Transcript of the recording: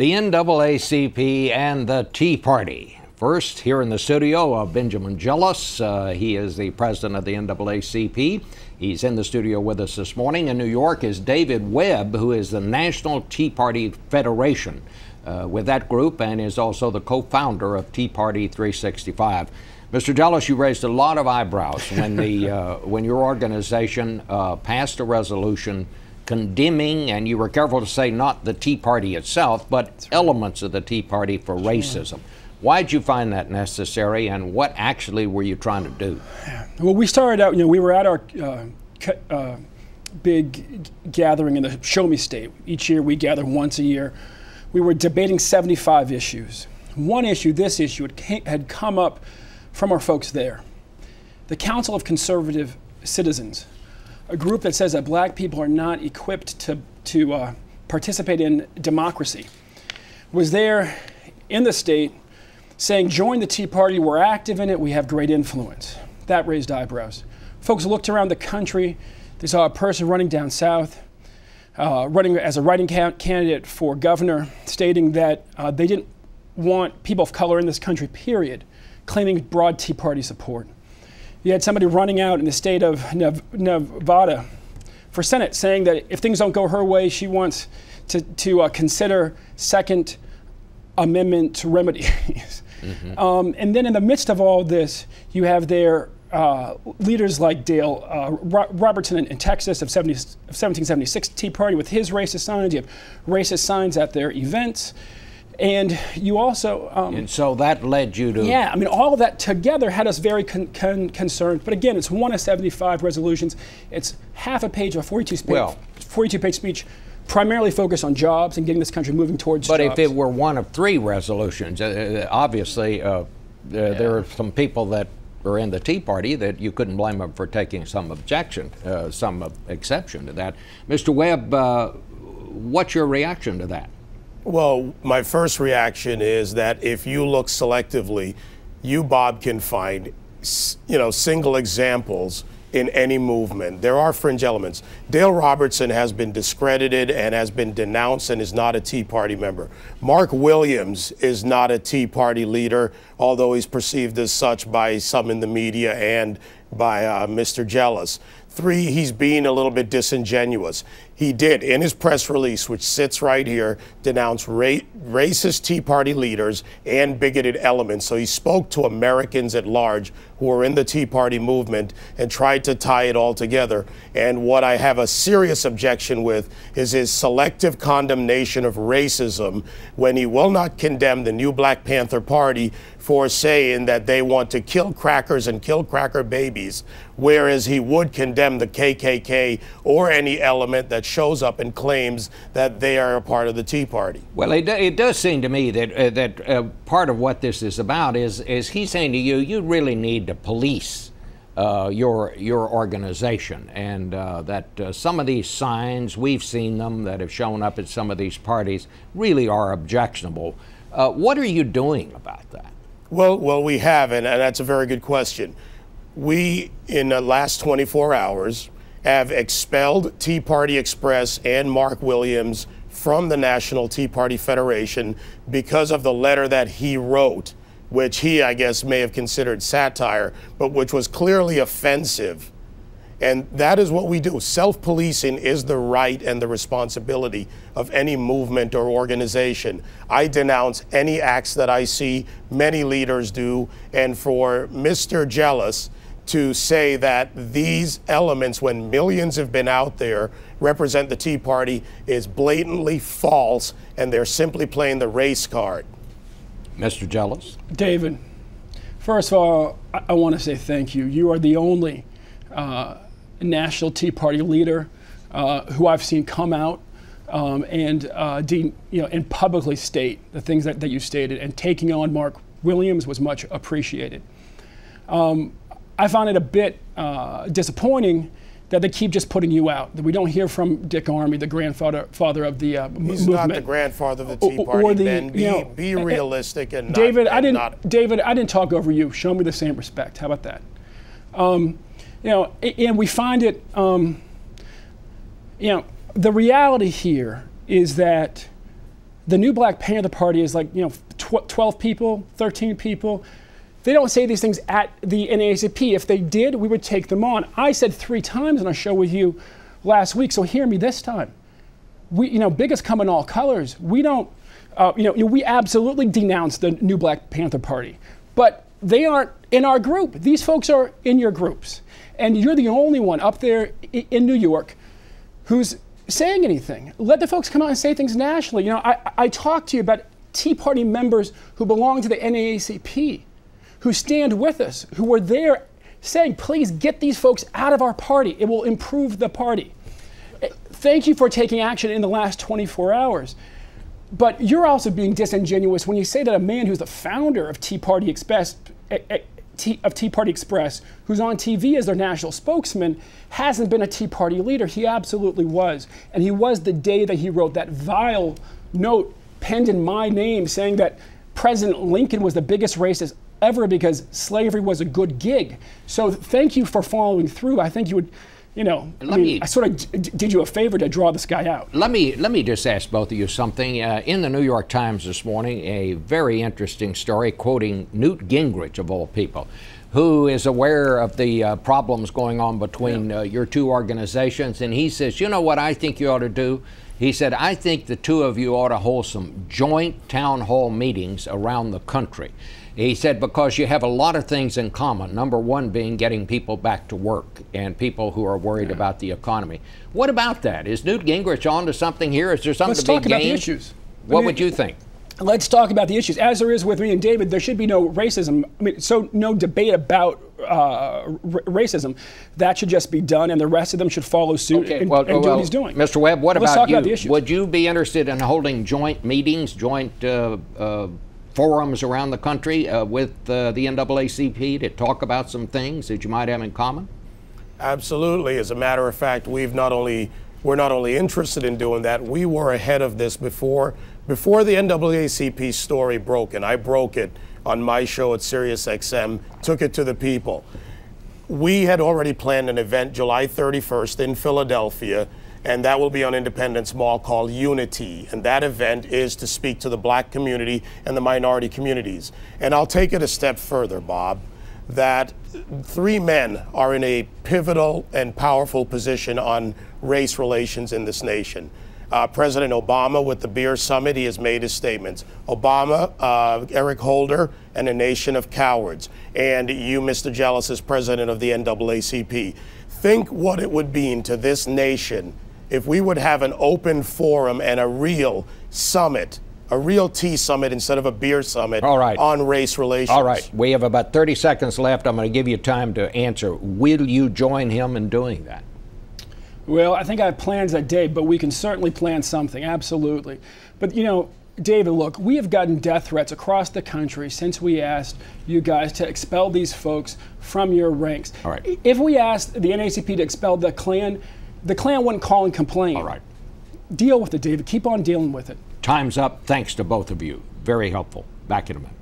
The NAACP and the Tea Party. First, here in the studio, Benjamin Jealous. He is the president of the NAACP. He's in the studio with us this morning. In New York is David Webb, who is the National Tea Party Federation with that group and is also the co-founder of Tea Party 365. Mr. Jealous, you raised a lot of eyebrows when when your organization passed a resolution condemning, and you were careful to say not the Tea Party itself, but elements of the Tea Party for racism. Why did you find that necessary, and what actually were you trying to do? Well, we started out, we were at our big gathering in the Show Me State. Each year we gather once a year. We were debating 75 issues. One issue, this issue, had come up from our folks there. The Council of Conservative Citizens, a group that says that black people are not equipped to participate in democracy, was there in the state saying, join the Tea Party, we're active in it, we have great influence. That raised eyebrows. Folks looked around the country, they saw a person running down south, running as a writing candidate for governor, stating that they didn't want people of color in this country, period, claiming broad Tea Party support. You had somebody running out in the state of Nevada for Senate saying that if things don't go her way, she wants to consider Second Amendment remedies. Mm-hmm. And then in the midst of all this, you have their leaders like Dale Robertson in Texas of 1776 Tea Party with his racist signs. You have racist signs at their events. And you also... and so that led you to... Yeah, I mean, all of that together had us very concerned. But again, it's one of 75 resolutions. It's half a page of a 42-page speech, primarily focused on jobs and getting this country moving towards jobs. But if it were one of 3 resolutions, obviously there are some people that are in the Tea Party that you couldn't blame them for taking some exception to that. Mr. Webb, what's your reaction to that? Well, my first reaction is that if you look selectively, you, Bob, can find, single examples in any movement. There are fringe elements. Dale Robertson has been discredited and has been denounced and is not a Tea Party member. Mark Williams is not a Tea Party leader, although he's perceived as such by some in the media and by Mr. Jealous. 3, he's being a little bit disingenuous. He did, in his press release, which sits right here, denounce racist Tea Party leaders and bigoted elements. So he spoke to Americans at large who are in the Tea Party movement and tried to tie it all together. And what I have a serious objection with is his selective condemnation of racism when he will not condemn the new Black Panther Party for saying that they want to kill crackers and kill cracker babies, whereas he would condemn the KKK or any element that shows up and claims that they are a part of the Tea Party. Well, it does seem to me that part of what this is about is he's saying to you, you really need to police your organization, and that some of these signs, we've seen them that have shown up at some of these parties, really are objectionable. What are you doing about that? Well, we have, and that's a very good question. We, in the last 24 hours, have expelled Tea Party Express and Mark Williams from the National Tea Party Federation because of the letter that he wrote, which he, I guess, may have considered satire, but which was clearly offensive. And that is what we do. Self-policing is the right and the responsibility of any movement or organization. I denounce any acts that I see, many leaders do, and for Mr. Jealous to say that these elements, when millions have been out there, represent the Tea Party is blatantly false, and they're simply playing the race card. Mr. Jealous? David, first of all, I want to say thank you. You are the only National Tea Party leader who I've seen come out and publicly state the things that you stated, and taking on Mark Williams was much appreciated. I found it a bit disappointing that they keep just putting you out, that we don't hear from Dick Armey, the grandfather of the movement. He's not the grandfather of the Tea Party, be realistic and David, David, I didn't talk over you. Show me the same respect. How about that? And we find it, the reality here is that The new Black Panther Party is like, 12 people, 13 people. They don't say these things at the NAACP. If they did, we would take them on. I said 3 times on a show with you last week, so hear me this time. Bigots come in all colors. We don't, we absolutely denounce the new Black Panther Party, but they aren't in our group. These folks are in your groups, and you're the only one up there in New York who's saying anything. Let the folks come out and say things nationally. I talked to you about Tea Party members who belong to the NAACP, who stand with us, who were there saying, please get these folks out of our party. It will improve the party. Thank you for taking action in the last 24 hours. But you're also being disingenuous when you say that a man who's the founder of Tea Party Express, who's on TV as their national spokesman, hasn't been a Tea Party leader. He absolutely was. And he was the day that he wrote that vile note penned in my name saying that President Lincoln was the biggest racist ever because slavery was a good gig. So thank you for following through. I think you would, I sort of did you a favor to draw this guy out. Let me just ask both of you something. In the New York Times this morning, a very interesting story quoting Newt Gingrich, of all people, who is aware of the problems going on between your two organizations. And he says, you know what I think you ought to do? He said, I think the two of you ought to hold some joint town hall meetings around the country. He said, because you have a lot of things in common. Number one being getting people back to work and people who are worried about the economy. What about that? Is Newt Gingrich on to something here? Is there something to be gained? Let's talk about the issues. What would you think? Let's talk about the issues. As there is with me and David, there should be no racism. So no debate about racism. That should just be done, and the rest of them should follow suit and do what he's doing. Mr. Webb, what Let's about talk you? About the issues. Would you be interested in holding joint meetings, joint forums around the country with the NAACP to talk about some things that you might have in common? Absolutely. As a matter of fact, we're not only interested in doing that, we were ahead of this before the NAACP story broke, and I broke it on my show at SiriusXM, took it to the people. We had already planned an event July 31st in Philadelphia, and that will be on Independence Mall, called Unity. And that event is to speak to the Black community and the minority communities. And I'll take it a step further, Bob, that 3 men are in a pivotal and powerful position on race relations in this nation. President Obama, with the Beer Summit, he has made his statements. Obama, Eric Holder, and a nation of cowards. And you, Mr. Jealous, as president of the NAACP. Think what it would mean to this nation if we would have an open forum and a real summit, a real tea summit instead of a beer summit on race relations. All right, we have about 30 seconds left. I'm going to give you time to answer. Will you join him in doing that? Well, I think I have plans that day, but we can certainly plan something, absolutely. But David, look, we have gotten death threats across the country since we asked you guys to expel these folks from your ranks. All right. If we asked the NAACP to expel the Klan wouldn't call and complain. All right. Deal with it, David. Keep on dealing with it. Time's up. Thanks to both of you. Very helpful. Back in a minute.